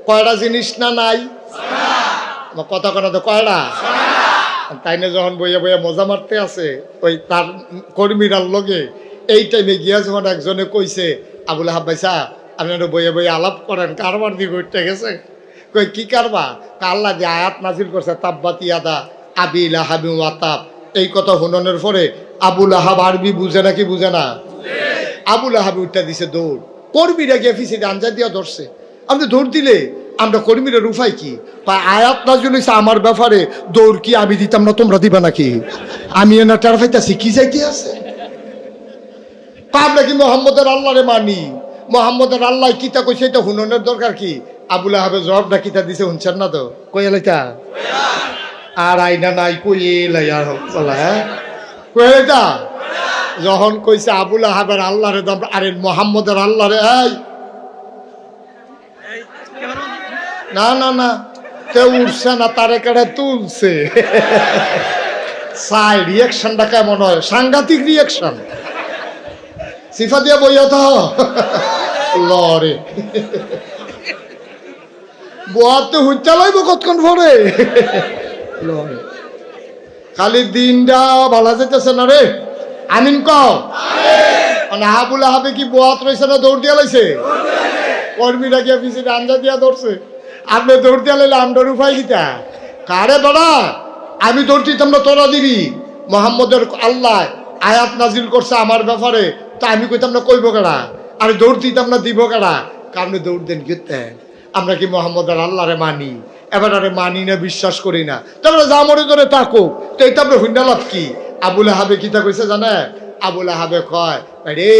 কয়টা জিনিস না নাই? কথা কথা তো কয়টা? তাই না যখন বইয়া বইয়া মজা মারতে আছে ওই তার কর্মীরার লগে এই টাইমে গিয়া যখন একজনে কইছে আবুল আহাব ভাইসা আপনারা বইয়া বইয়া আলাপ করেন কারবার দিকে উঠতে গেছে। কই কি কারবা? আল্লাহ যে আয়াত নাজিল করছে তাব্বাত ইয়াদা আবি লাহাবি ওয়া তাব, এই কথা হুননের পরে আবুল আহাব আরবি বুঝে নাকি বুঝে না? আবুল আহাব উঠটা দিছে দৌড়, কর্মীরা গিয়ে ফিসিতে আঞ্জা দিয়া ধরছে। আপনি দৌড় দিলে আমরা কর্মীরা রুফাই কি আয়াত নাজিল হইছে আমার ব্যাপারে, দৌড় কি আমি দিতাম না তোমরা দিবা নাকি? আমি এনা টের পাইতাছি কি যাইতে আছে। আমরা কি মোহাম্মদের আল্লাহরে মানি? মোহাম্মদের আল্লাহ কিতা কইছে এটা হুননের দরকার কি? আবুল আহাবের জবাবটা কিতা দিছে শুনছেন না তো? কই এলাইতা আর আইনা নাই কই এলাই আর হ্যাঁ কই এলাইতা যখন কইছে আবুল আহাবের আল্লাহরে দাম আরে মোহাম্মদের আল্লাহরে এই না না না তে উঠছে না তারে কেটে তুলছে। সাই রিয়াকশনটা কেমন হয়? সাংঘাতিক রিয়াকশন। সিফা দিয়া বইয়া তো লরে বোয়াতে হুঁচা লইব কতক্ষণ পরে লরে খালি দিনটা ভালো যেতেছে না রে। আমিন কও আবুল আহাবে কি বোয়াত রয়েছে না দৌড় দিয়া লাইছে? কর্মীরা গিয়া পিছিয়ে আঞ্জা দিয়া ধরছে। আপনি দৌড় দিয়া লাইলে আমরা রুফাই গীতা কারে বড়া আমি দৌড় দিতাম না তোরা দিবি। মোহাম্মদের আল্লাহ আয়াত নাজিল করছে আমার ব্যাপারে, তা আমি কইতাম না কইব কেডা? আর দৌড় দিতাম না দিব কেডা? কারণে দৌড় দেন গিতে আমরা কি মোহাম্মদের আল্লাহরে মানি? এবার আরে মানি না, বিশ্বাস করি না, তারপরে যা মরে ধরে থাকুক তো এটা আপনার হুন্ডা লাভ কি? আবুল আহাবে কিতা কইছে জানে? আবুল আহাবে কয় রে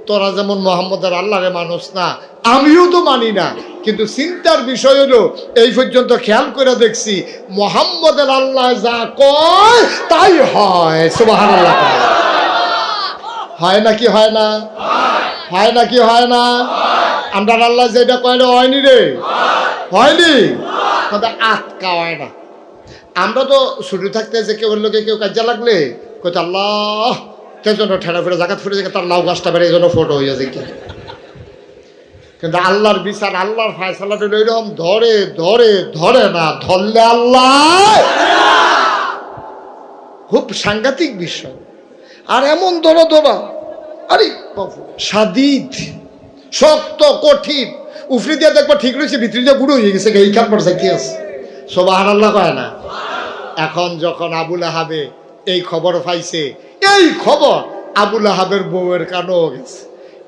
তোরা যেমন মোহাম্মদের আল্লাহরে মানুষ না, আমিও তো মানি না, কিন্তু চিন্তার বিষয় হলো এই পর্যন্ত খেয়াল করে দেখছি মোহাম্মদের আল্লাহ যা কয় তাই হয়। সুবহানাল্লাহ। হয় নাকি হয় না? হয় নাকি হয় না? আমরা আল্লাহ যেটা কয়লে হয়নি রে, হয়নি কথা আটকা হয় না। আমরা তো শুরু থাকতে যে কেউ লোকে কেউ কাজে লাগলে কইতে আল্লাহ জন্য ঠেলা ফেলে জায়গা ফুটে যায় তার লাউ গাছটা বেড়ে এই জন্য ফটো হয়ে যায়। কিন্তু আল্লাহর বিচার আল্লাহর ফায়সালা এরকম ধরে ধরে ধরে না, ধরলে আল্লাহ খুব সাংঘাতিক বিষয়। আর এমন ধরা ধরা আরে সাদিদ শক্ত কঠিন, উফরি দিয়ে দেখবা ঠিক রয়েছে ভিতরে দিয়ে গুঁড়ো হয়ে গেছে এই কার পর কি আছে। সুবহানাল্লাহ কয় না? এখন যখন আবুল আহাবে এই খবর পাইছে, এই খবর আবুল আহাবের বউয়ের কানও গেছে।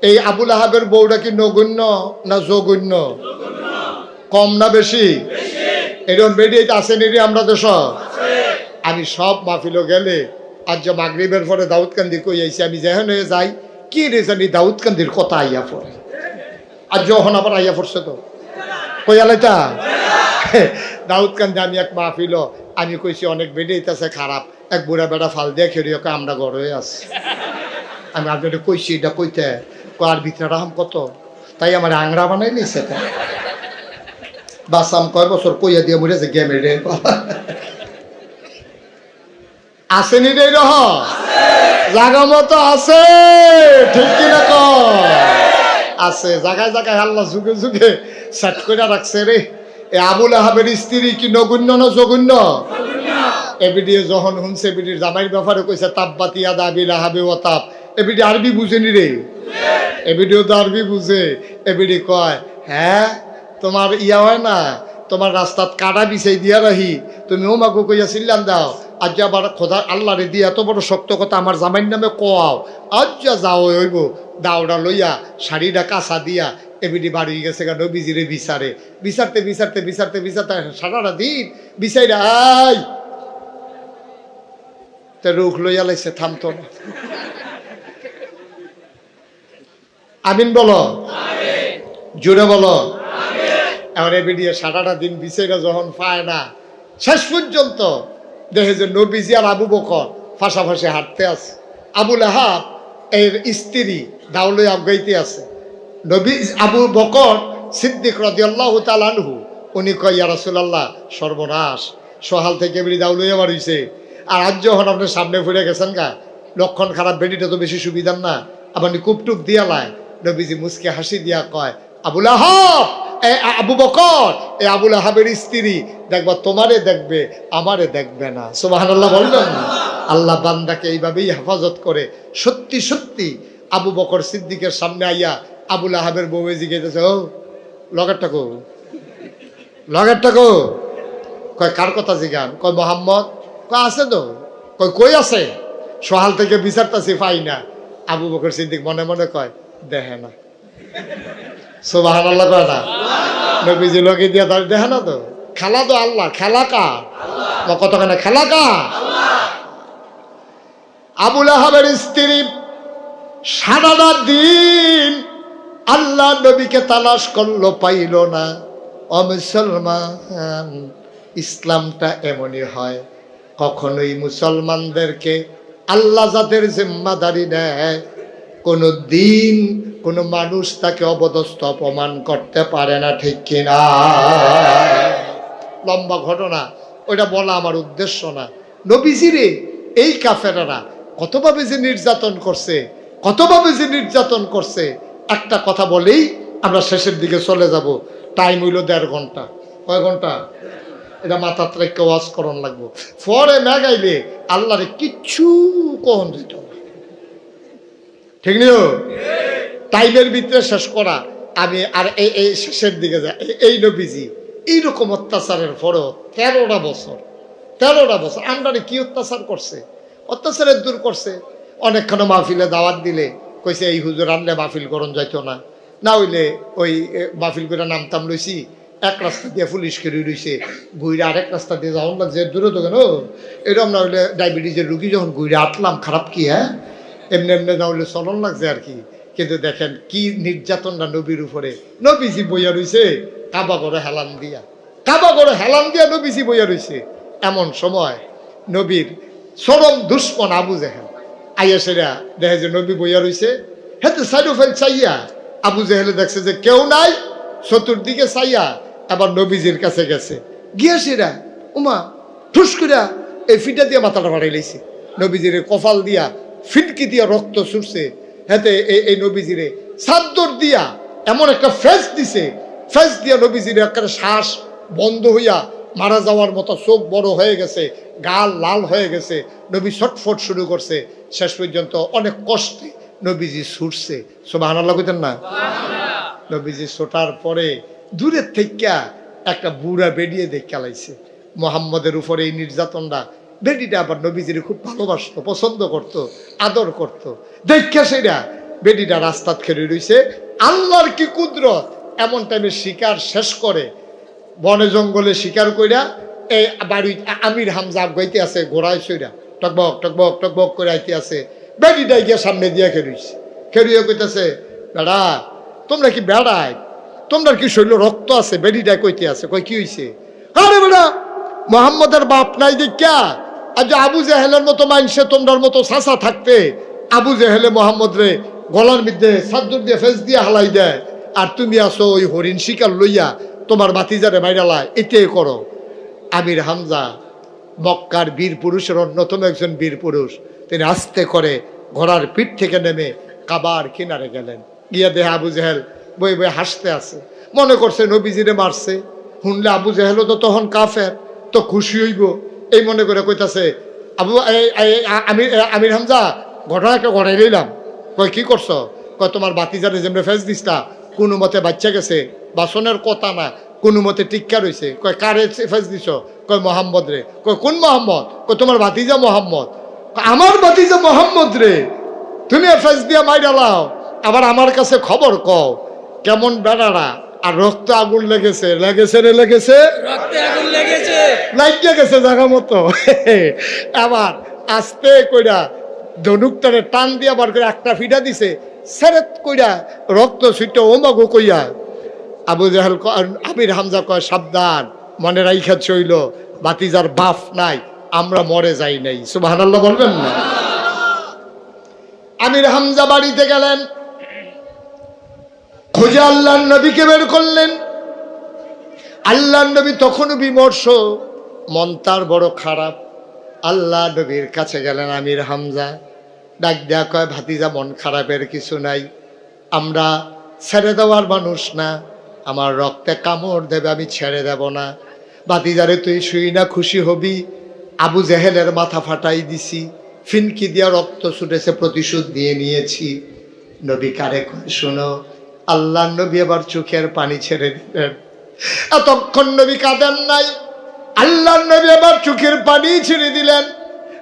এই আবুল আহাবের বউটা কি নগণ্য না জঘন্য? কম না বেশি? এরকম বেরিয়ে আসেনি রে আমরা দেশ। আমি সব মাহফিলও গেলে আজ যে মাগরিবের পরে দাউদকান্দি কই আইছি, আমি যেখানে যাই কি রে জানি দাউদকান্দির কথা আইয়া পড়ে। আর যখন আবার আইয়া পড়ছে তো কই আলাইতা দাউদকান্দি। আমি এক মাহফিল আমি কইছি অনেক বেরিয়েছে খারাপ, এক বুড়া বেড়া ফাল দিয়ে খেয়ে আমরা ঘরে আছি। আমি আপনাদের কইছি এটা কইতে আর ভিতরে রাহাম কত, তাই আমার আংরা বানাই নিছে বাসাম কয় বছর কইয়া দিয়ে মরেছে গেমের রে আসেনি রে রহ জাগা মতো আছে, ঠিক কিনা আছে জায়গায় জায়গায় আল্লাহ যুগে যুগে সেট করে রাখছে রে। এ আবুল আহাবের স্ত্রী কি নগণ্য না জঘন্য? এবিডি যখন শুনছে এবিডির জামাইয়ের ব্যাপারে কইছে তাব্বাত ইয়াদা আবি লাহাবি ওয়া তাব, এবিডি আরবি বুঝেনি রে, এবিডিও তো আরবি বুঝে। এবিডি কয় হ্যাঁ তোমার ইয়া হয় না, তোমার রাস্তাত কাটা বিছাই দিয়া রাহি, তুমি ও মাগো কইয়া চিল্লান দাও, আজ আবার খোদা আল্লাহ রে দিয়ে এত বড় শক্ত কথা আমার জামাইয়ের নামে কোয়াও, আজ যাও হইব দাওড়া লইয়া শাড়িটা কাঁচা দিয়া এবিডি বাড়ি গেছে গা নবীজিরে বিচারে। বিচারতে বিচারতে বিচারতে বিচারতে সারাটা দিন বিচাইরা আই তে রুখ লইয়া লাইছে, থামতো না। আমিন বলো, জোরে বলো। এবার এবিডি সারাটা দিন বিচাইরা যখন পায় না, শেষ পর্যন্ত দেখে যে নবীজি আর আবু বকর ফাঁসাফাঁসি হাঁটতে আছে। আবুল আহাব এর স্ত্রী দাউলে আগাইতে আছে। নবী আবু বকর সিদ্দিক রাদিয়াল্লাহু তাআলা আনহু উনি কয় ইয়া রাসূলুল্লাহ সর্বনাশ, সহাল থেকে বেরি দাউলে আবার হইছে। আর আজ যখন আপনার সামনে ফুরে গেছেন গা, লক্ষণ খারাপ, বেডিটা তো বেশি সুবিধার না, আপনি কুপটুপ দিয়া লাই। নবীজি মুসকে হাসি দিয়া কয় আবুল আহাব আবু বকর, এই আবুল আহাবের স্ত্রী দেখবা তোমারে দেখবে, আমারে দেখবে না। সুবহানাল্লাহ বলবেন না? আল্লাহ বান্দাকে এইভাবেই হেফাজত করে। সত্যি সত্যি আবু বকর সিদ্দিকের সামনে আইয়া আবুল আহাবের বউ জিজ্ঞেস, ও লগেরটা কো, লগেরটা কো? কয় কার কথা জিগান? কয় মোহাম্মদ। কয় আছে তো। কয় কই আছে? সহাল থেকে বিচারতাছি পাই না। আবু বকর সিদ্দিক মনে মনে কয় দেখে না। সুবহানাল্লাহ কয় না? নবীজি লোকে দিয়া তার দেখে না তো। খেলা তো আল্লাহ, খেলা কার? কতখানে খেলা কার? আবুল আহাবের স্ত্রী সারাটা দিন আল্লাহ নবীকে তালাশ করলো, পাইল না। ও মুসলমান, ইসলামটা এমনই হয়, কখনোই মুসলমানদেরকে আল্লাহ যাদের জিম্মাদারি নেয়, কোনো দিন কোনো মানুষ তাকে অবদস্থ অপমান করতে পারে না, ঠিক কিনা? লম্বা ঘটনা, ওইটা বলা আমার উদ্দেশ্য না। নবীজিরে এই কাফেরারা কতভাবে যে নির্যাতন করছে, কতভাবে যে নির্যাতন করছে, একটা কথা বলেই আমরা শেষের দিকে চলে যাব। টাইম হইল 1.5 ঘন্টা। কয় ঘন্টা? এটা মাথার রেখে ওয়াজ করন লাগবো। পরে মেঘাইলে আল্লাহরে কিচ্ছু কখন দিত না, ঠিক নিও? টাইমের ভিতরে শেষ করা। আমি আর এই শেষের দিকে যাই। এই নবীজি এইরকম অত্যাচারের পরও 13টা বছর আমরারে কি অত্যাচার করছে, অত্যাচারের দূর করছে। অনেকক্ষণ মাহফিলে দাওয়াত দিলে কইছে এই হুজুর আনলে মাহফিল করণ যাইতো না, না হইলে ওই মাহফিল করে নামতাম লইছি, এক রাস্তা দিয়ে পুলিশ কেড়ে রইছে, ঘুরে আরেক রাস্তা দিয়ে যাওয়ান লাগছে দূরে তো কেন। এরকম না হইলে ডায়াবেটিসের রুগী যখন ঘুরে আটলাম, খারাপ কি? হ্যাঁ, এমনি এমনি না হইলে চলন লাগছে আর কি। কিন্তু দেখেন কি নির্যাতনটা নবীর উপরে। নবীজি বইয়া রইছে কাবা করে হেলান দিয়া, কাবা করে হেলান দিয়া নবীজি বইয়া রইছে। এমন সময় নবীর চরম দুশ্মন আবু জেহেল আইয়া সেরা দেখে যে নবী বইয়া রইছে, হেতে সাইডো ফেল চাইয়া আবু জেহেলে দেখছে যে কেউ নাই, চতুর্দিকে চাইয়া আবার নবীজির কাছে গেছে। গিয়া সেরা উমা ঠুস করিয়া এই ফিটা দিয়ে মাথাটা বাড়াই লাইছে। নবীজির কপাল দিয়া ফিটকি দিয়া রক্ত ছুটছে। হেতে এই নবীজিরে চাদর দিয়া এমন একটা ফেস দিছে, ফেস দিয়া নবীজির একটা শ্বাস বন্ধ হইয়া মারা যাওয়ার মতো, চোখ বড় হয়ে গেছে, গাল লাল হয়ে গেছে। নবী ছটফট শুরু করছে। শেষ পর্যন্ত অনেক কষ্টে নবীজি ছুটছে। সুবহানাল্লাহ কইতেন না? নবীজি ছোটার পরে দূরের থেকে একটা বুড়া বেরিয়ে দেখে লাইছে মোহাম্মদের উপরে এই নির্যাতনটা। বেডিটা আবার নবীজির খুব ভালোবাসতো, পছন্দ করত, আদর করত। দেখে সেটা বেডিটা রাস্তাত খেলে রইছে। আল্লাহর কি কুদরত, এমন টাইমে শিকার শেষ করে বনে জঙ্গলে শিকার কইরা এই বাড়ি আমির হামজা গাইতে আছে, ঘোড়ায় সইরা টকবক টকবক টকবক করে আইতে আছে। বেডিটা গিয়ে সামনে দিয়ে খেলুইছে, খেলুইয়া কইতেছে, বেড়া তোমরা কি বেড়ায়, তোমরা কি শৈল রক্ত আছে? বেডিটা কইতে আছে। কই কি হইছে? আরে বেড়া মোহাম্মদের বাপ নাই দেখা, আজ আবু জেহেলের মতো মাইনসে তোমরার মতো চাচা থাকতে আবু জেহেলে মোহাম্মদ রে গলার মধ্যে সাদ্দুর দিয়ে ফেস দিয়ে হালাই দেয়, আর তুমি আসো ওই হরিণ শিকার লইয়া তোমার বাতিজারে বাইরালায়, এটাই করো। আমির হামজা মক্কার বীর পুরুষের অন্যতম একজন বীর পুরুষ। তিনি আস্তে করে ঘোড়ার পিঠ থেকে নেমে কাবার কিনারে গেলেন। গিয়া দেহে আবু জেহেল বই বই হাসতে আছে। মনে করছে নবীজিরে মারছে, শুনলে আবু জেহেলও তো তখন কাফের, তো খুশি হইব, এই মনে করে কইতাছে আবু আমির হামজা ঘটনা একটা ঘটাই লইলাম। কয় কি করছো? কয় তোমার বাতিজারে যেমনি ফেস দিসটা কোনো মতে বাচ্চা গেছে, বাসনের কথা না, কোনো মতে টিক্কা রয়েছে। কয় কারে ফেস দিছ? কয় মোহাম্মদ রে। কয় কোন মোহাম্মদ? কয় তোমার বাতিজা মোহাম্মদ। আমার বাতিজা মোহাম্মদ রে তুমি ফেস দিয়া মাইরালাও, আবার আমার কাছে খবর কও কেমন বেড়ারা। আর রক্ত আগুন লেগেছে, লেগেছে রে লেগেছে, রক্তে আগুন লেগেছে, লাগিয়ে গেছে জায়গা মতো। আবার আস্তে কইরা ধনুকটারে টান দিয়ে আবার করে একটা ফিটা দিছে, সেরেত কইরা রক্ত ছুটে ওমাগো কইয়া আবু জাহেল আমির হামজা কয় সাবধান, মনে রাইখা চইল বাতিজার বাপ নাই, আমরা মরে যাই নাই। সুবহানাল্লাহ বলবেন না? আমির হামজা বাড়িতে গেলেন, খুঁজে আল্লাহর নবীকে বের করলেন। আল্লাহর নবী তখনও বিমর্ষ, মন তার বড় খারাপ। আল্লাহ নবীর কাছে গেলেন আমির হামজা, ডাক দেয়া কয় ভাতিজা মন খারাপের কিছু নাই, আমরা ছেড়ে দেওয়ার মানুষ না, আমার রক্তে কামড় দেবে, আমি ছেড়ে দেব না। ভাতিজারে তুই শুই না খুশি হবি, আবু জেহেলের মাথা ফাটাই দিছি, ফিনকি দিয়া রক্ত ছুটেছে, প্রতিশোধ দিয়ে নিয়েছি। নবী কারে কয় শোনো, আল্লাহ নবী এবার চোখের পানি ছেড়ে দিলেন। এতক্ষণ নবী কাঁদেন নাই, আল্লাহ নবী এবার চোখের পানি ছেড়ে দিলেন।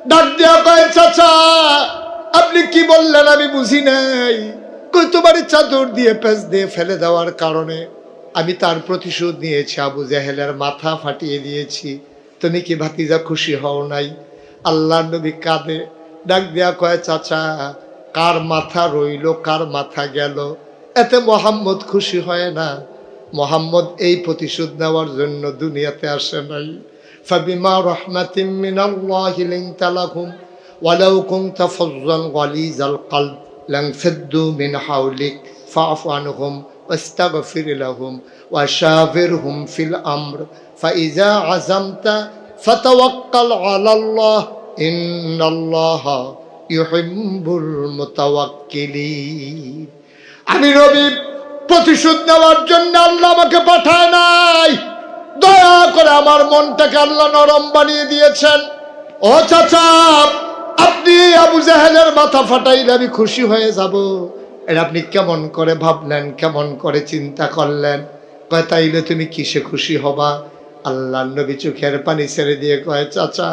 ডাক দেয়া কয় চাচা আপনি কি বললেন আমি বুঝি নাই। কই তোমার চাদর দিয়ে পেঁচ দিয়ে ফেলে দেওয়ার কারণে আমি তার প্রতিশোধ নিয়েছি, আবু জেহেলের মাথা ফাটিয়ে দিয়েছি। তুমি কি ভাতিজা খুশি হও নাই? আল্লাহ নবী কাঁদে, ডাক দেয়া কয় চাচা কার মাথা রইল কার মাথা গেল, এতে মোহাম্মদ খুশি হয় না। মোহাম্মদ এই প্রতিশোধ নেওয়ার জন্য দুনিয়াতে আসে নাই। ফাবিমা রাহমাতিম মিনাল্লাহি লিনতা লাহুম ওয়ালাউ কুনতা ফাজ্জান গালিজাল কলব লানফাদ্দু মিন হাওলিক ফাআফু আনহুম ওয়াস্তাগফির লাহুম ওয়াশাবিরহুম ফিল আমর ফাইজা আযামতা ফাতাওয়াক্কাল আলাল্লাহ ইন্নাল্লাহা ইউহিব্বুল মুতাওয়াক্কিলিন। আমি নবী প্রতিশোধ নেওয়ার জন্য আল্লাহ আমাকে পাঠায় নাই, দয়া করে আমার মনটাকে আল্লাহ নরম বানিয়ে দিয়েছেন। ও চাচা আপনি আবু জেহেলের মাথা ফাটাইলে আমি খুশি হয়ে যাব, এটা আপনি কেমন করে ভাবলেন, কেমন করে চিন্তা করলেন? কয় তাইলে তুমি কিসে খুশি হবা? আল্লাহ নবী চোখের পানি ছেড়ে দিয়ে কয় চাচা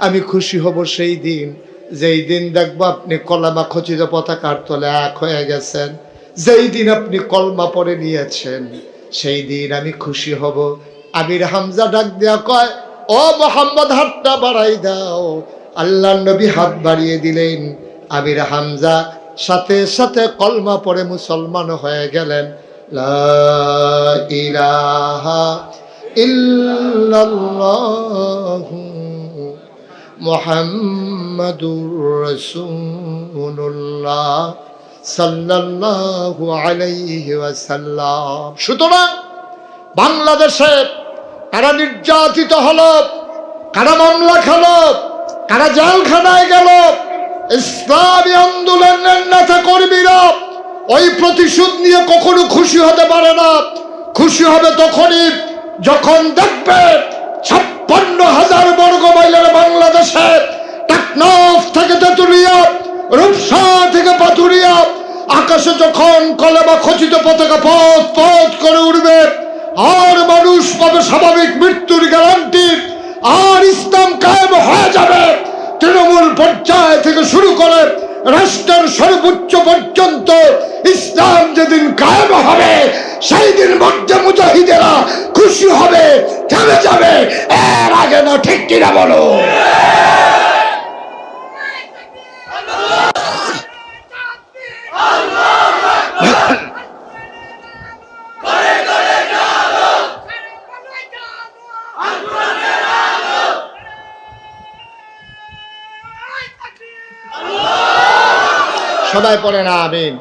আমি খুশি হব সেই দিন যেই দিন দেখবো আপনি কলেমা খচিত পতাকার তলে এক হয়ে গেছেন, যেই দিন আপনি কলমা পড়ে নিয়েছেন সেই দিন আমি খুশি হব। আমির হামজা ডাক দেয়া কয় ও মোহাম্মদ হাতটা বাড়াই দাও। আল্লাহ নবী হাত বাড়িয়ে দিলেন, আমির হামজা সাথে সাথে কলমা পড়ে মুসলমান হয়ে গেলেন। লা ইলাহা ইল্লাল্লাহু মুহাম্মাদুর রাসূলুল্লাহ সাল্লাল্লাহু আলাইহি ওয়াসাল্লাম। সুতরাং বাংলাদেশে কারা নির্যাতিত হলো, কারা মামলা খেলো, কারা জেলখানায় গেল, ইসলামী আন্দোলনের নেতা কর্মীরা ওই প্রতিশোধ নিয়ে কখনো খুশি হতে পারে না। খুশি হবে তখনই যখন দেখবে 56,000 বর্গ মাইলের বাংলাদেশে টেকনাফ থেকে তেতুলিয়া, রূপসা থেকে পাথুরিয়া আকাশে যখন কলেমা খচিত পতাকা পথ পথ করে উঠবে, আর মানুষ পাবে স্বাভাবিক মৃত্যুর গ্যারান্টি, আর ইসলাম কায়েম হয়ে যাবে। তৃণমূল পর্যায় থেকে শুরু করে রাষ্ট্রের সর্বোচ্চ পর্যন্ত ইসলাম যেদিন কায়েম হবে সেই দিন মধ্যে মুজাহিদেরা খুশি হবে, থেমে যাবে। এর আগে না, ঠিক কিনা বলো? সবাই পড়ে না আমিন।